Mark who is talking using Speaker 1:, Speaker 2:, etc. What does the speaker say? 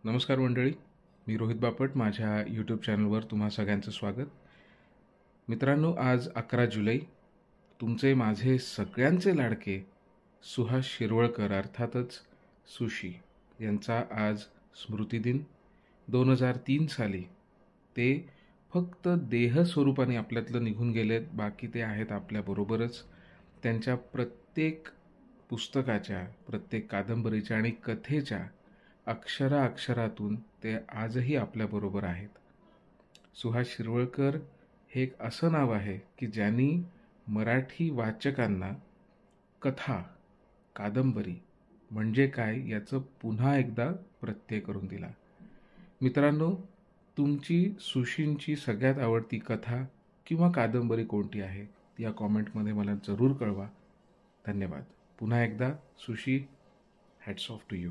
Speaker 1: नमस्कार मंडळी, मी रोहित बापट. माझ्या यूट्यूब चॅनलवर तुम्हा सगळ्यांचं स्वागत. मित्रांनो, आज 11 जुलै तुमचे माझे सगळ्यांचे लाडके सुहास शिरवळकर अर्थातच सुशी यांचा आज स्मृतिदिन. 2003 साली ते फक्त देह स्वरूपाने आपल्यातलं निघून गेलेत, बाकी ते आहेत आपल्याबरोबरच. त्यांच्या प्रत्येक पुस्तकाच्या, प्रत्येक कादंबरीच्या आणि कथेच्या अक्षरातून ते आजही आपल्याबरोबर आहेत. सुहास शिरवळकर हे एक असं नाव आहे की ज्यांनी मराठी वाचकांना कथा, कादंबरी म्हणजे काय याचं पुन्हा एकदा प्रत्यय करून दिला. मित्रांनो, तुमची सुशींची सगळ्यात आवडती कथा किंवा कादंबरी कोणती आहे या कॉमेंटमध्ये मला जरूर कळवा. धन्यवाद. पुन्हा एकदा Sushi, hats off to you.